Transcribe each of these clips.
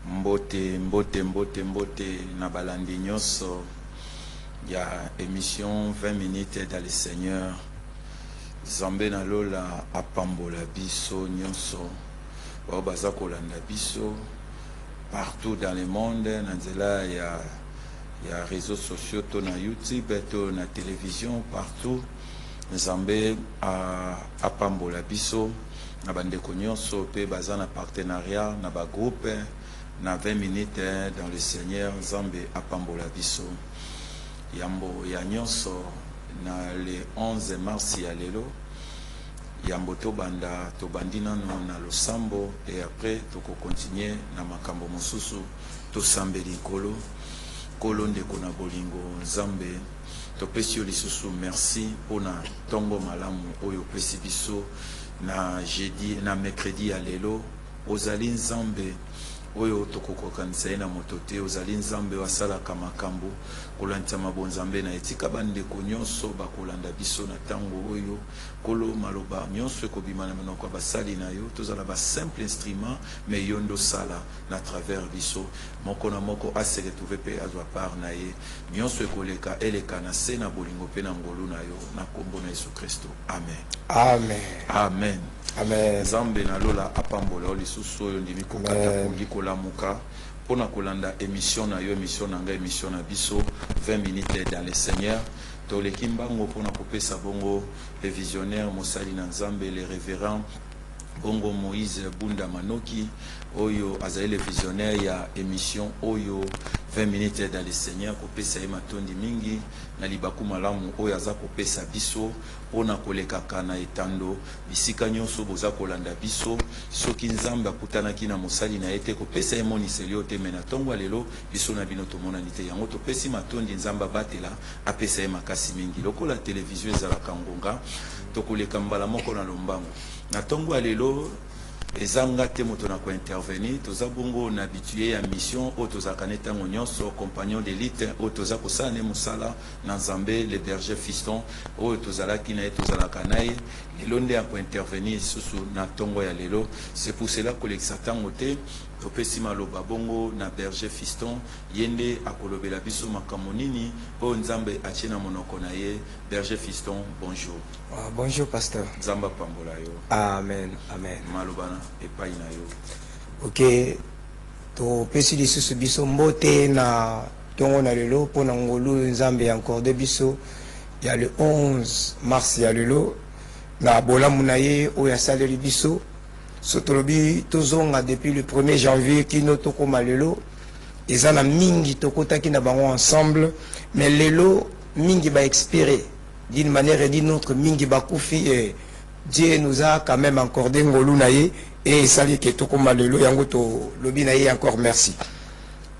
Mbote na balandi nyonso ya émission 20 minutes dans le Seigneur. Zambe na lola apambola biso nyonso. Ba baza kolanda biso partout dans le monde, na nzela ya réseaux sociaux, to na YouTube, to na télévision, partout. Zambe apambola biso na bandeko nyonso pe baza na partenariat na ba groupe na 20 minutes dans le Seigneur. Zambe apambola biso yambo ya nyonso na le 11 mars ya lelo yambo tobandi nano na losambo et après toko continuer na makambo mosusu tosambeli kolo ndeko na bolingo Nzambe topesi yo lisusu merci pona tongo malamu oyo pesi biso na jeudi na mercredi ya lelo ozali Nzambe oyo tokokokanisa na motote ozali Nzambe wasalaka makambo kolanda mabonzambe na etika bandeko nyonso bakolanda biso na tango oyo kolo maloba nyonso ekobima na monoko basali na yo tozala ba simple instrument mais yondo sala na travers biso moko na moko ase retrouver pe azwa part na ye nyonso ekoleka eleka na se na bolingo pe na ngolu na yo na kombo na Yesu Kristo. Amen. Amen. Amen. Amen. Zambe na lola apambola lisusu oyo ndimi kokata kongi kolamuka pona kolanda émission na yo émission na nga émission na biso 20 minutes dans le Seigneur to le kimbango pona kopesa bongo le visionnaire Mosali na Nzambe le révérend bongo Moïse Bunda Manoki oyo azali le visionnaire ya émission oyo 20 minutes dans le Seigneur kopesa ye matondi mingi na libaku malamu oyo aza kopesa biso pona kolekaka na etando bisika nyonso boza kolanda biso soki Nzambe akutanaki na mosali na ete kopesa ye moniseli yo te mena tongo lelo biso na bino tomonani te yango topesi matondi Nzambe batela apesa ye makasi mingi lokola télévision ezalaka ngonga tokoleka mbala moko na lombango na tongo lelo ezanga te moto na ko intervenir toza bongo na habitué ya mission o toza kaneta nyonso compagnon d'élite o toza kosane musala na Nzambe le berger fiston o tozala kina tozala kanaye lelo nde ko intervenir susu na tongo ya lelo. C'est pour cela que l'exatango te topesi maloba bongo na berger fiston yende akolobela biso makambo nini po Nzambe achina monoko na ye. Berger fiston, bonjour. Bonjour pasteur. Nzamba pambola yo. Amen. Amen. Malobana epai na yo. Ok, to pesi lisusu biso mbote na tongo na lelo pona ngolu Nzambe encore de biso ya le 11 mars ya lelo na bolamu na ye oyo asaleli biso sotolobi tozonga depuis le 1er janvier kino tokoma lelo eza na mingi tokotaki na bango ensemble mais lelo mingi ba expiré d'une manière et d'une autre mingi ba kufi et Dieu nous a quand même accordé ngolu na ye et sali ke tokoma lelo yango to lobi na ye encore merci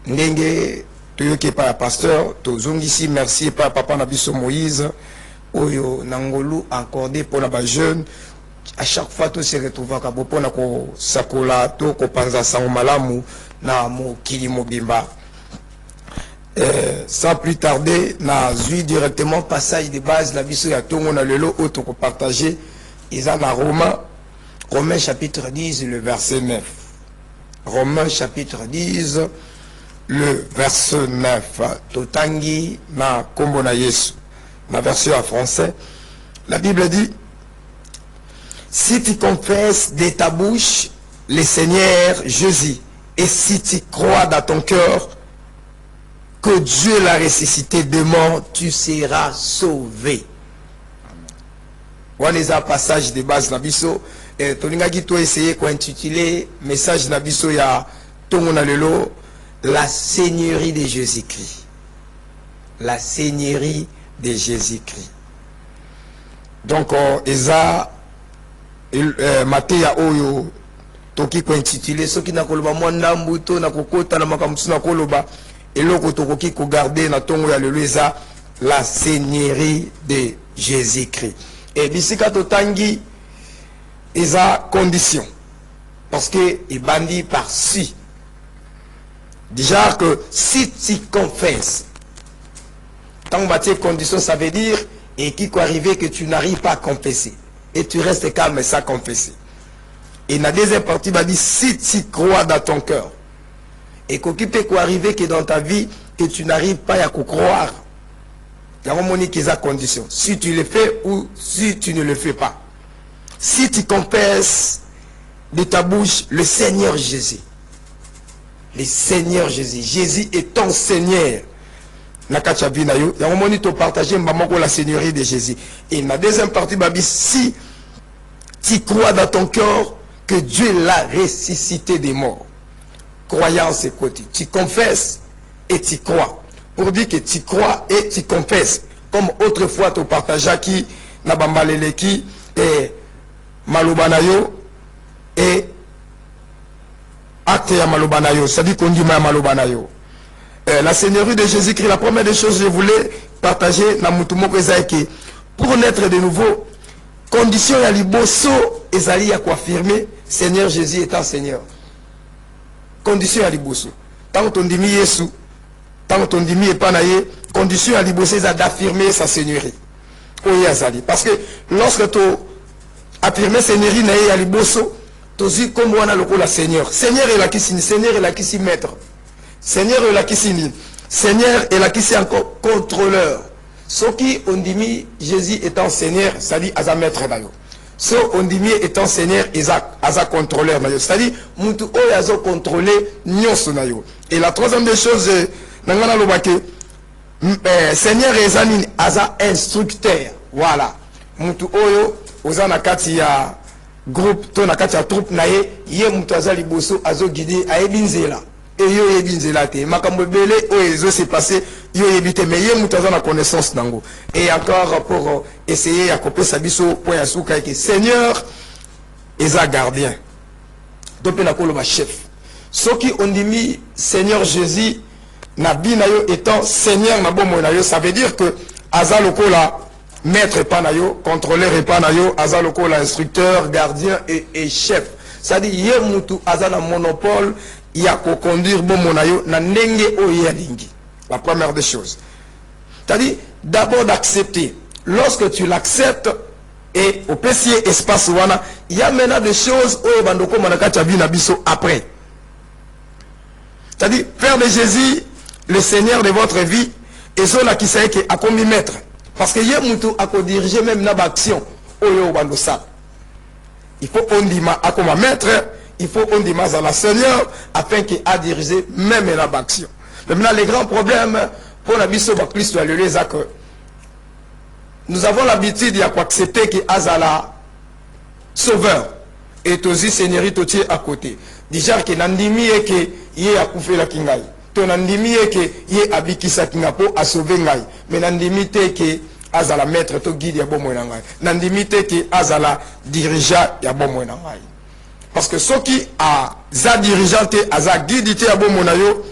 ndenge toyoki pa pasteur tozongisi merci pa papa na biso Moïse oyo nangolu accordé pour la jeune à chaque fois tout se retrouve ka bopona ko sakola to ko panza sango malamu na mokili mobimba. Sans plus tarder na zui directement passage de base la biso ya tongo na lelo auto ko partager isa na Romains chapitre 10 le verset 9. Romains chapitre 10 le verset 9 totangi na kombo na Yesu. Ma version en français, la Bible dit: si tu confesses de ta bouche le Seigneur Jésus et si tu crois dans ton cœur que Dieu l'a ressuscité de mort, tu seras sauvé. Voilà les passages de base nabiso et toningaki to essayer ko intituler message nabiso ya tongo na lelo la seigneurie de Jésus-Christ. La seigneurie de Jésus-Christ. Donc eza Matéa oyo toki ko intitulé soki na koloba mwana mbuto na kokota na makamsu na koloba eloko tokoki ko garder na tongo ya lelo eza la seigneurie de Jésus-Christ. Et bisika totangi eza condition parce que il bandit par si déjà que si tu confesses tant que condition ça veut dire et qu'il peut arriver que tu n'arrives pas à confesser et tu restes calme sans confesser. Et la deuxième partie va dire si tu crois dans ton cœur Et qu'il peut arriver que dans ta vie, que tu n'arrives pas à croire. Il y a un moment qui est à condition. Si tu le fais ou si tu ne le fais pas. Si tu confesses de ta bouche le Seigneur Jésus. Le Seigneur Jésus. Jésus est ton Seigneur. Il y a un moment qui partager la Seigneurie de Jésus. Et la deuxième partie, si tu crois dans ton cœur que Dieu l'a ressuscité des morts. Croyance et côté. Tu confesses et tu crois. Pour dire que tu crois et tu confesses. Comme autrefois tu partageais qui Nabambaleleki et Malobanayo et acte ya Malobanayo. C'est-à-dire qu'on dit Malobanayo. La Seigneurie de Jésus-Christ, la première des choses que je voulais partager dans Moutoumoko Ezaïki. Pour naître de nouveau, condition ya liboso ezali ya confirmer Seigneur Jésus étant Seigneur. Condition ya liboso. Tant qu'on dit Yesu, tant qu'on dit Epanaye, condition ya liboso c'est d'affirmer sa Seigneurie. Parce que lorsque tu affirmes Seigneurie naye ya liboso, tu dis comme on a le coup la Seigneur. Seigneur est là qui signe, Seigneur est là qui s'y maître. Seigneur est là qui signe. Seigneur est là qui s'y encore contrôleur. Ce qui on dit Jésus étant Seigneur, ça dit à maître d'ailleurs. Ce on dit étant Seigneur, à contrôleur d'ailleurs. C'est-à-dire, mutu oyazo contrôler nyonso nayo. Et la troisième des choses, nangana lobake, Seigneur ezanini aza instructeur. Voilà. Mutu oyo oza na kati ya groupe to na kati ya troupe naye ye mutu aza liboso azo guider ayebinzela. Et yo yebinzela te. Makambo belé oyo s'est passé yo yebite mais ye mutu aza na connaissance nango. Et encore pour essayer à couper sa biso point ya suka que Seigneur eza gardien. Donc na koloba chef. Ce qui on dit Seigneur Jésus Nabi nayo étant Seigneur na bomo nayo, ça veut dire que aza lokola maître panayo, contrôleur panayo, aza lokola instructeur, gardien et chef. Ça dit ye mutu aza na monopole ya ko conduire bomo nayo na ndenge oya lingi. La première des choses. C'est-à-dire d'abord d'accepter. Lorsque tu l'acceptes et au PC espace wana, il y a maintenant des choses oyo bandoko manakati abina biso après. C'est-à-dire faire de Jésus le Seigneur de votre vie, et cela qui sait que à combien mettre. Parce que yé moutou a diriger même dans l'action. Il faut on dit à comment mettre, il faut on dit à la Seigneur afin qu'il a dirigé même dans l'action. Maintenant, les grands problèmes pour la mission de Christ, que nous avons l'habitude d'accepter qu'il a la sauveur et aussi Seigneur à côté. Déjà que Nandimi et que yé a coupé la kingai. Nandimi ke ye abikisa kingapo a sauver ngai mais nandimi te ke azala maître to guide ya bomo ngai nandimi te ke azala dirigeant ya bomo ngai parce que ceux qui a za dirigeant te aza guide te ya bomo na yo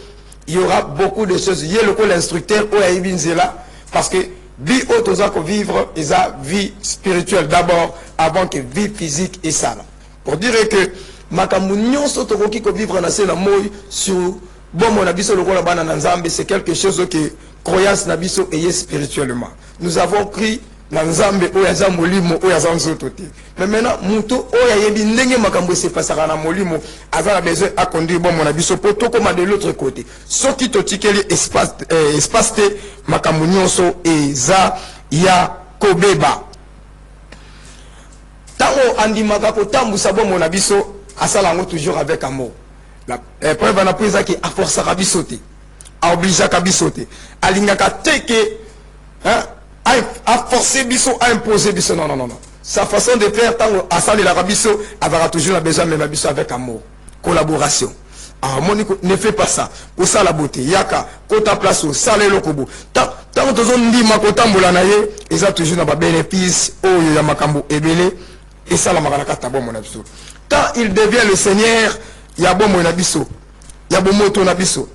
il y aura beaucoup de choses yé le l'instructeur o ya parce que vie auto ko vivre eza vie spirituelle d'abord avant que vie physique et ça pour dire que makambu nyonso to ko vivre na sena moy sur bon mon abisso le bana nanzambe c'est quelque chose que croyance nabiso est spirituellement. Nous avons pris nanzambe oyaza molimo oyaza nzotote. Mais maintenant muto oya yebi ndenge makambo se passera na molimo avant besoin à conduire bon mon abisso pour tout comme de l'autre côté. Ce qui te tikeli espace te makambo nyonso eza ya kobeba. Tango andimaka ko tambusa bon mon abisso asala ngo toujours avec amour. La preuve en a pris qui a forcé à bisoter, a obligé à bisoter, a l'ingaka teke, a forcé biso, a imposé biso. Non, non, non, non. Sa façon de faire, tant à ça, la rabiso, aura toujours besoin de biso avec amour, collaboration. Ah, Monique, ne fais pas ça. Pour ça, la beauté. Yaka, kota place, salé le kobo. Tant que tu as dit, ma kota moulanaye, ils ont toujours un bénéfice, oh, il y a makambo ebele, et ça, la maranakata, bon, mon abso. Quand il devient le Seigneur, il y a bon mon abisso, il y a bon moto nabisso.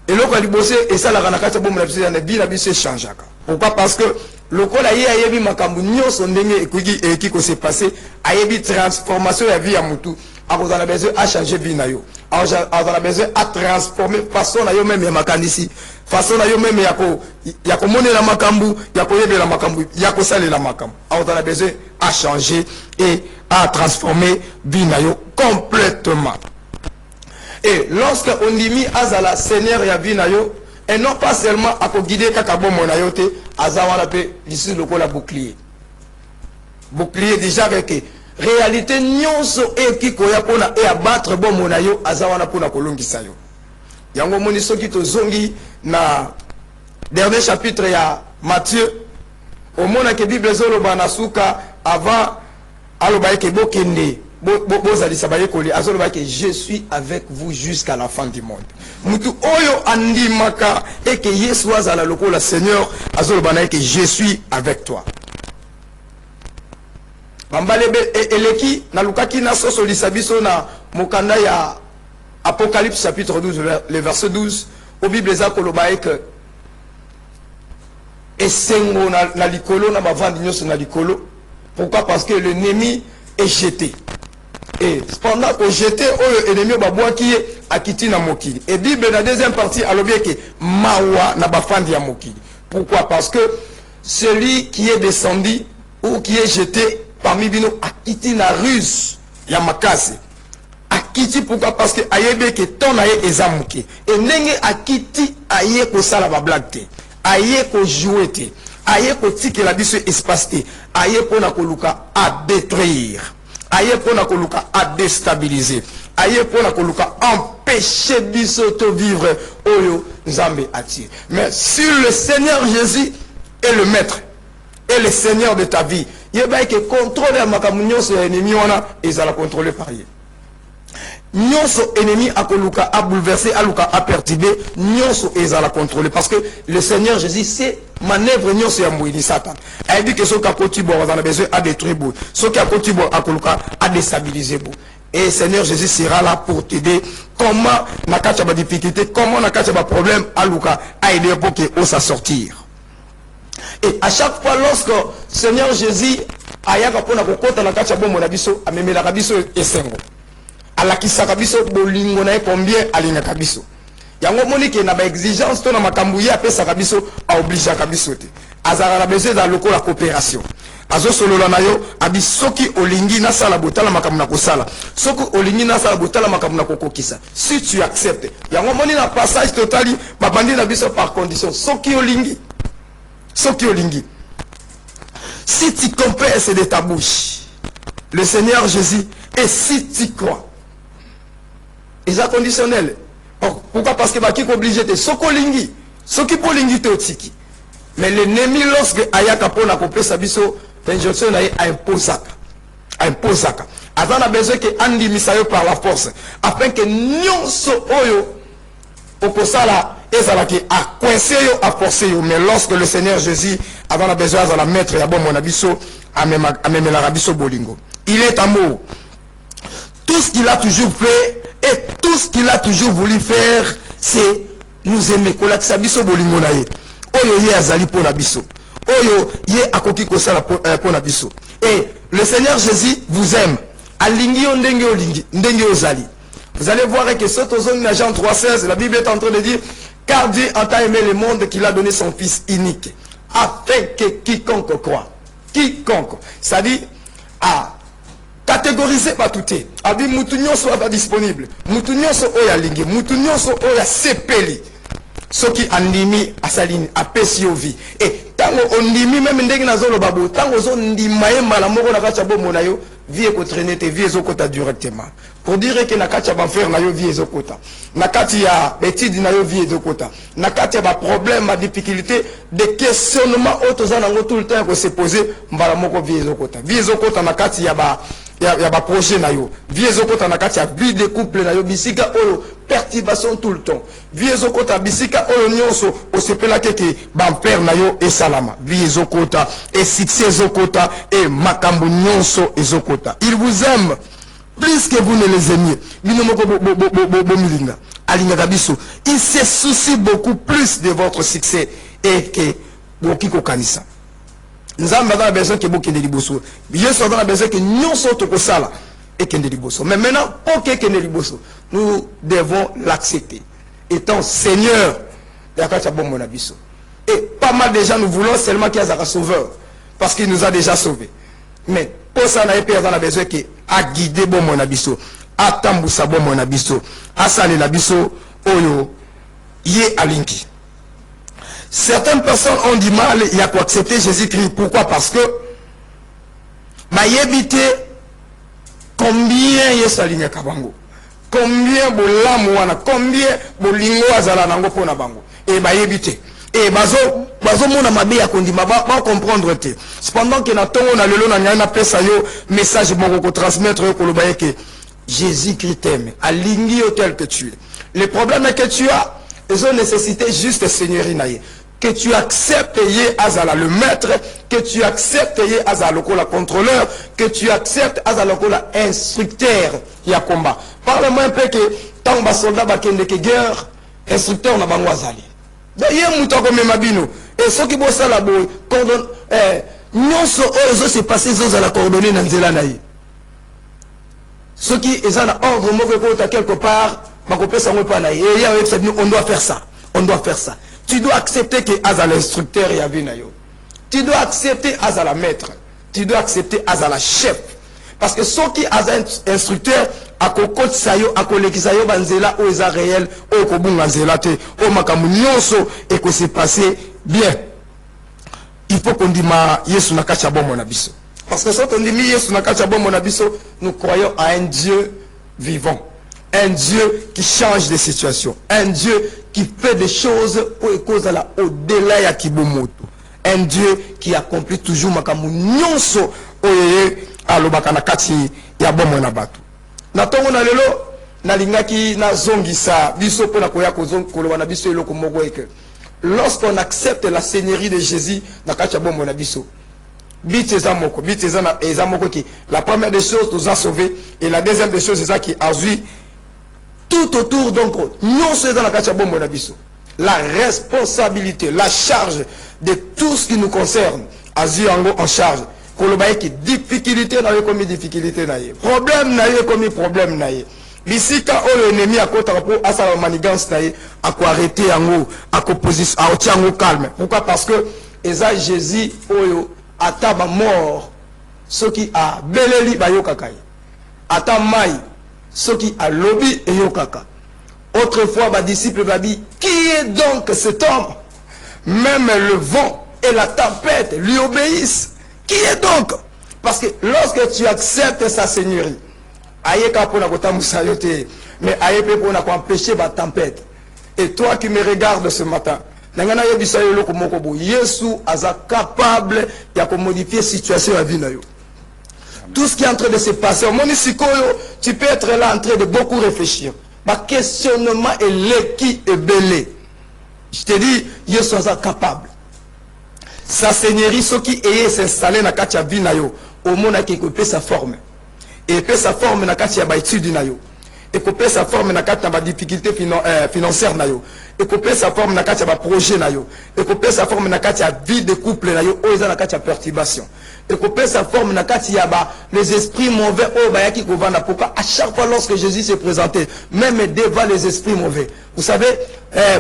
Et là quand il bosse et ça la ranakata bon mon abisso, il y a bien abisso change. Pourquoi? Parce que le col a yebi makambu nyonso ndenge et qui s'est passé a yebi transformation la vie à mutu. Alors on a besoin à changer vie na yo. Alors on a besoin à transformer façon na yo même ya makanisi. Façon na yo même ya ko mone la makambu, ya ko yebi la makambu, ya ko sale la makambu. Alors on a besoin à changer et à transformer vie na yo complètement. Et lorsque on dit mis azala Seigneur ya vie na yo, et non pas seulement à guider kaka bon mon ayote, azawa la paix, ici le la bouclier. Bouclier déjà avec réalité nyonso e ki koya pona e abattre bon mon ayo, azawa na pona kolongisa yo. Yango moni soki to zongi na dernier chapitre ya Matthieu, au mona ke Bible zolo banasuka avant aloba ke bokende. Je suis avec vous jusqu'à la fin du monde. Mutu oyo andimaka et que Yesu azala loko la Seigneur azolobana que je suis avec toi. Bambalebe eleki na lukaki na soso lisabiso na mokanda ya Apocalypse chapitre 12 le verset 12 au Bible za koloba que esengo na likolo na bavandi nyoso na likolo. Pourquoi? Parce que l'ennemi est jeté. Et pendant que j'étais au ennemi babouaki a quitté na mokili. Et Bible la deuxième partie a l'objet que mawa na bafandi ya mokili. Pourquoi? Parce que celui qui est descendu ou qui est jeté parmi bino a quitté la ruse ya makase. A quitté pourquoi? Parce que ayebe que ton aye ezamuke. Et nenge a quitté aye ko sala ba blague te. Aye ko jouer te. Aye ko tike la biso espace te. Aye pona ko luka a détruire. Aye pona koluka à déstabiliser. Aye pona koluka empêcher bisoto vivre oyo nzambe attire. Mais si le Seigneur Jésus est le maître et le Seigneur de ta vie, il va que contrôler makamunyo sur l'ennemi wana ezala contrôler par ye. Nyonso ennemi akoluka a bouleversé aluka a perturbé nyonso ezala contrôler parce que le Seigneur Jésus c'est manœuvre nyonso ya mwini Satan. A dit que ce qu'a kotibo on a besoin à détruire beau, ce qu'a kotibo akoluka à déstabiliser beau. Et le Seigneur Jésus sera là pour t'aider comment nakacha ba difficulté, comment nakacha ba problème aluka a aider pour que osa sortir. Et à chaque fois lorsque Seigneur Jésus ayaka pona kokota nakacha bombo na biso amemela kabiso esengo. Alakisaka biso bolingo na combien alingaka biso. Yango monike na ba exigence to na makambu ya pesa kabiso a oblige kabiso te. Azara na besoin da lokola coopération. Azo solola na yo abisoki olingi na sala botala makambu na kosala. Soki olingi na sala botala makambu na kokokisa. Si tu acceptes. Yango moni na passage totali babandi na biso par condition. Soki olingi. Soki olingi. Si tu confesses de ta bouche le Seigneur Jésus et si tu crois. Et ça conditionnel. Pourquoi? Parce que bah qui obligé de sokolingi, soki polingi te otiki. Mais l'ennemi lorsque ayaka pona kopé sabiso, l'injonction na imposaka. Imposaka. Avant a besoin que andi misayo par la force afin que nyonso oyo okosala ezala ki a coincé yo a forcé yo. Mais lorsque le Seigneur Jésus avant a besoin à la mettre ya bon mon abiso ameme la rabiso bolingo. Il est amour. Tout ce qu'il a toujours fait et tout ce qu'il a toujours voulu faire, c'est nous aimer. Kolakisa biso bolingo na ye. Oyo ye azali pona biso. Oyo ye akoki kosala pona biso. Et le Seigneur Jésus vous aime. Alingi yo ndenge olingi, ndenge ozali. Vous allez voir que ce tozong na Jean 3,16, la Bible est en train de dire car Dieu a tant aimé le monde qu'il a donné son Fils unique, afin que quiconque croit, quiconque, ça dit à catégoriser pas tout est. A dit moutunyo soit pas disponible. Moutunyo so oya lingi, moutunyo so oya sepeli. Ce qui andimi asaline apesi vie. Et tango ondimi même ndenge na zolo babo, tango zo ndimaye mala moko na kacha bo monayo, vie ko traîner te vie zo kota directement. Pour dire que na kacha ba faire na yo vie zo kota. Na kati ya étude na yo vie zo kota. Na kati ya ba problème, ba difficulté, des questionnements autres za nango tout le temps ko se poser mbala moko vie zo kota. Vie zo kota na kati ya ba projet na yo. Vie zo kota na kati ya vie de couple na yo bisika oyo perturbation tout le temps. Vie zo kota bisika oyo nyonso o sepela keke ba père na yo et salama. Vie zo kota et succès zo kota et makambu nyonso ezo kota. Il vous aime plus que vous ne les aimiez. Il se soucie beaucoup plus de votre succès et que Bokiko Kanisa. Nous avons besoin que Bokende Liboso. Nous avons besoin que nous sommes Kosala et Kende Liboso. Mais maintenant, pour que Kende Liboso, nous devons l'accepter. Étant Seigneur, et pas mal de gens nous voulons seulement qu'il y ait un sauveur. Parce qu'il nous a déjà sauvés. Mais pour ça, on a besoin qu'il a guidé bon mon abisso. atambusa bomoi na biso asalela biso oyo ye alingi. Certaines personnes ont du mal à accepter Jésus-Christ. Pourquoi? Parce que bayebite combien Yesu alinga kabango, combien bolamu wana, combien bolingo azala nango pona bango, et bayebite et bazo mona mabe ya kondima ba comprendre te. Cependant que na tongo na lelo na nyana pesa yo message moko ko transmettre yo ko lobaye que Jésus-Christ t'aime, alingi yo tel que tu es. Le problème est que tu as ils ont nécessité juste Seigneur naye, que tu acceptes Yé Azala le maître, que tu acceptes Yé Azala le contrôleur, que tu acceptes Azala le instructeur ya combat. Parle-moi un peu que tant que soldat bakende que guerre instructeur na bango azali. D'ailleurs mutako memabino et ceux qui bossent la boy cordon nyonso ozo se passer zo la coordonner na nzela naye. Ceux qui ont un ordre mauvais côté quelque part, on doit faire ça. On doit faire ça. Tu dois accepter que Aza l'instructeur et Avinayo. Tu dois accepter Aza la maître. Tu dois accepter Aza la chef. Parce que ceux qui ont un instructeur, à côté sayo, à côté sayo banzela ou eza réel, ou kobunga nzela te, ou makamunyoso et que c'est passé bien. Il faut qu'on dise ma Yesu nakacha bomo na biso. Parce que quand on dit Yesu nakacha bomo na biso, nous croyons à un Dieu vivant. Un Dieu qui change des situations. Un Dieu qui fait des choses au-delà ya kibomoto. Un Dieu qui accomplit toujours makamu nyonso oyeye alobaka na kati ya bomo na bato. Na tongo na lelo nalingaki na zongisa biso pona koya koloba na biso eloko moko eke. Lorsqu'on accepte la seigneurie de Jésus na kati ya bomo na biso. La première des choses nous a sauvés et la deuxième des choses c'est qui a vu tout autour donc non c'est dans la la responsabilité, la charge de tout ce qui nous concerne a vu en charge. Pour le bail qui difficulté n'a eu comme difficulté n'a eu problème n'a eu comme problème n'a eu bisika o l'ennemi à côté rapport à sa manigance n'a eu à quoi arrêter en haut à opposition à tiens au calme. Pourquoi? Parce que eza Jésus oyo ata ba mort ce qui a beleli ba yokakai ata mai ce qui a lobby et yokaka. Autrefois ba disciple ba dit qui est donc cet homme? Même le vent et la tempête lui obéissent. Qui est donc? Parce que lorsque tu acceptes sa seigneurie ayeka pona kotambusa yote mais ayepe pona ko empêcher ba tempête. Et toi qui me regardes ce matin, Yesu est capable de modifier la situation de la vie. Tout ce qui est en train de se passer, tu peux être là en train de beaucoup réfléchir. Ma questionnement est l'équi et belé. Je te dis, Yesu est capable. Sa seigneurie, ce qui est s'installer dans la vie, au monde qui peut sa forme. Et peut sa forme dans la étude. Et couper sa forme na kati na difficulté financière na yo et couper sa forme na kati ya projet na yo et couper sa forme na kati ya vie de couple na yo oza na kati ya perturbation et couper sa forme na kati ya les esprits mauvais o ba yaki ko vanda. Pourquoi à chaque fois lorsque Jésus s'est présenté même devant les esprits mauvais, vous savez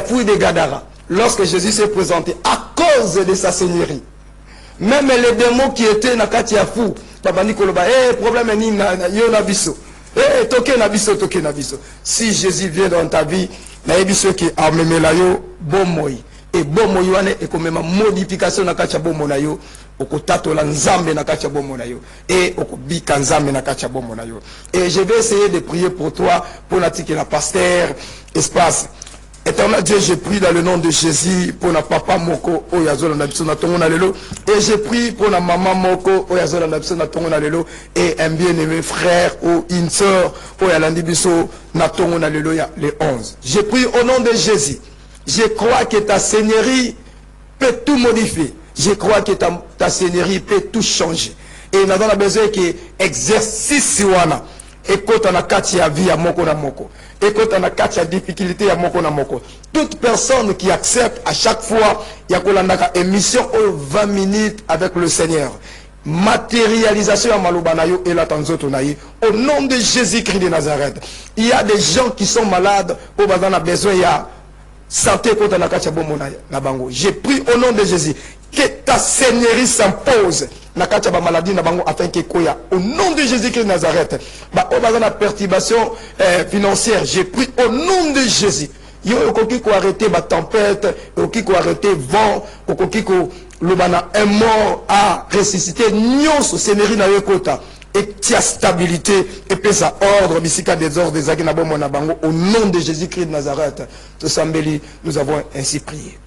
fouille de Gadara, lorsque Jésus s'est présenté à cause de sa seigneurie, même les démons qui étaient na kati ya fou tabani koloba problème ni na yo na biso. Si Jésus vient dans ta vie, qui a même la yo bon et bon moyane et comme ma modification na kacha bon monayo okotato la nzambe na kacha bon monayo et okobika nzambe na kacha bon monayo. Et je vais essayer de prier pour toi pour la pasteur espace. Éternel Dieu, je prie dans le nom de Jésus pour na papa moko oyazola na biso na tongo na lelo et je prie pour na maman moko oyazola na biso na tongo na lelo et un bien-aimé frère ou une sœur oyalandi biso na tongo na lelo ya les 11. Je prie au nom de Jésus. Je crois que ta seigneurie peut tout modifier. Je crois que ta seigneurie peut tout changer. Et nous avons besoin que exercice wana ekota na kati ya vie ya moko na moko. Ekota na kati ya difficulté ya moko na moko. Toute personne qui accepte à chaque fois ya kolandaka émission au 20 minutes avec le Seigneur. Matérialisation ya maloba na yo et la tanzoto na ye. Au nom de Jésus-Christ de Nazareth. Il y a des gens qui sont malades au bazana besoin ya santé kota na kati ya bomo na bango. Je prie au nom de Jésus que ta seigneurie s'impose na kati ba maladie na bango afin que koya au nom de Jésus-Christ de Nazareth ba o bazana perturbation financière j'ai pris au nom de Jésus yo okoki ko arrêter ba tempête okoki ko arrêter vent okoki ko lobana un mort à ressusciter nyonso sénéri na yekota et tia stabilité et puis ça ordre bisika des ordres des agina bon na bango au nom de Jésus-Christ de Nazareth to sambeli nous avons ainsi prié.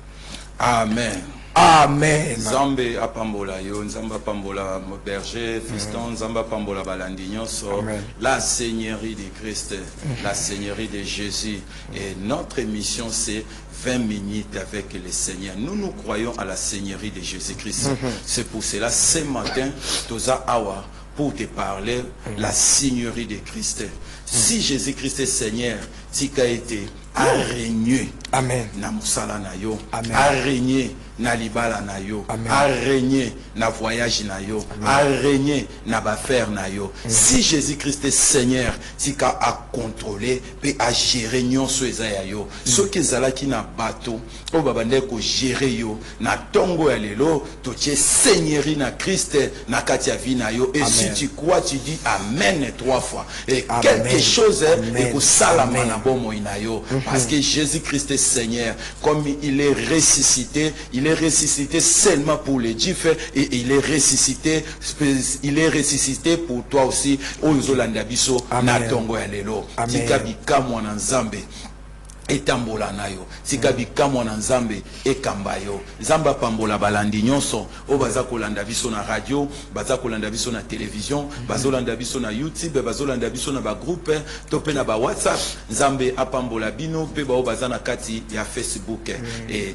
Amen. Amen. Nzambe apambola yo, Nzambe apambola berger, fiston, Nzambe apambola balandi nyonso, la Seigneurie de Christ, la Seigneurie de Jésus. Et notre émission c'est 20 minutes avec le Seigneur. Nous nous croyons à la Seigneurie de Jésus-Christ. C'est pour cela ce matin, Toza Awa, pour te parler la Seigneurie de Christ. Si Jésus-Christ est Seigneur, si qu'a été a régné. Amen. Na musala na yo. Amen. A régné na libala na yo. Amen. A régné na voyage na yo. A régné na baffaire na yo. Si Jésus-Christ est Seigneur, si ka a contrôlé pe a gérer nyonso ezaya yo. Ce qui zalaki na bateau, o babande ko gérer yo na tongo ya lelo, to tie Seigneurie na Christ na kati ya vie na yo. Et si tu crois, tu dis amen 3 fois. Et quelque chose est ko salama na bomo ina yo. Parce que Jésus-Christ est Seigneur, comme il est ressuscité seulement pour les Juifs et il est ressuscité pour toi aussi. Oyozolanda biso na tongo ya lelo. Tika bikamwa na Nzambe etambola nayo sika bikamwa na Nzambe ekamba yo. Nzamba pambola balandi nyonso o baza kolanda biso na radio, baza kolanda biso na télévision, bazolanda biso na YouTube, bazolanda biso na ba groupe to pe na ba WhatsApp. Nzambe apambola bino pe ba o baza na kati ya Facebook et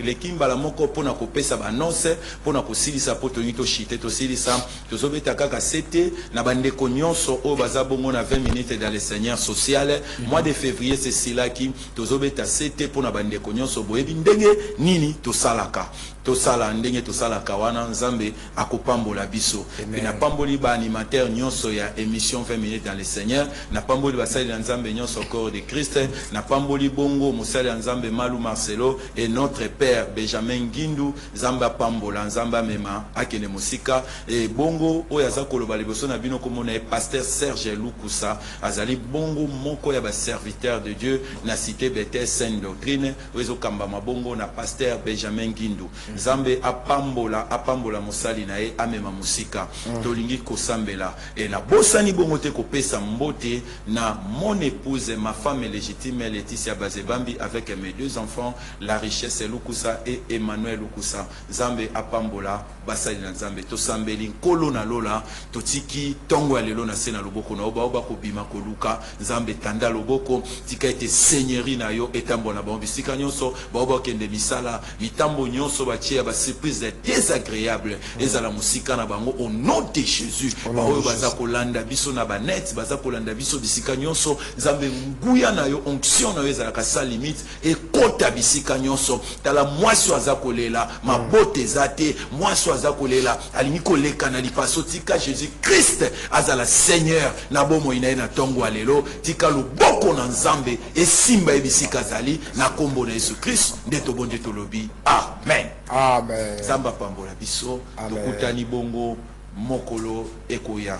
lekimba la moko pona kopesa ba annonce pona kosilisa poto nyito shite to silisa to zobeta kaka sete na bandeko nyonso o baza bongo na 20 minutes dans le Seigneur social. Mois de février c'est cela qui tozobeta sete pona bandeko nyonso boyebi ndenge nini tosalaka tosala ndenge tosalaka wana Nzambe akopambola biso. Na pamboli ba animateur nyonso ya émission 20 minutes dans le Seigneur, na pamboli basali na Nzambe nyonso corps de Christ, na pamboli bongo musali ya Nzambe Malu Marcelo et notre père Benjamin Gindu. Nzamba pambola Nzamba mema akene musika et bongo oyo aza koloba liboso na bino komona pasteur Serge Lukusa azali bongo moko ya ba serviteur de Dieu na cité Bethel Sainte Doctrine oyo kamba mabongo na pasteur Benjamin Gindu. Nzambe apambola musali na ye amema musika tolingi kosambela et na bosani bongo te kopesa mbote na mon épouse ma femme légitime Laetitia Bazebambi avec mes 2 enfants la richesse Lukusa et Emmanuel Lukusa. Nzambe apambola basali na Nzambe tosambeli nkolo na lola totiki tongo ya lelo na se na loboko na oba kobima koluka Nzambe tanda loboko tika ete seigneurie na yo etambola ba bisika nyonso ba kende misala mitambo nyonso ba tia ba surprise désagréable ezala musika na bango au nom de Jésus. Ba oyo baza kolanda biso na ba net baza kolanda biso bisika nyonso Nzambe nguya na yo onction na yo ezala ka sa limite et kota bisika nyonso tala mwasi aza kolela mabote zate mwasi aza kolela alingi koleka na lipaso tika Jésus Christ azala Seigneur na bomo ina na tongo alelo tika loboko na Nzambe esimba ebisika zali na kombo na Jésus Christ ndeto bonde tolobi amen. Amen. Zamba pambola biso tokutani bongo mokolo ekoya.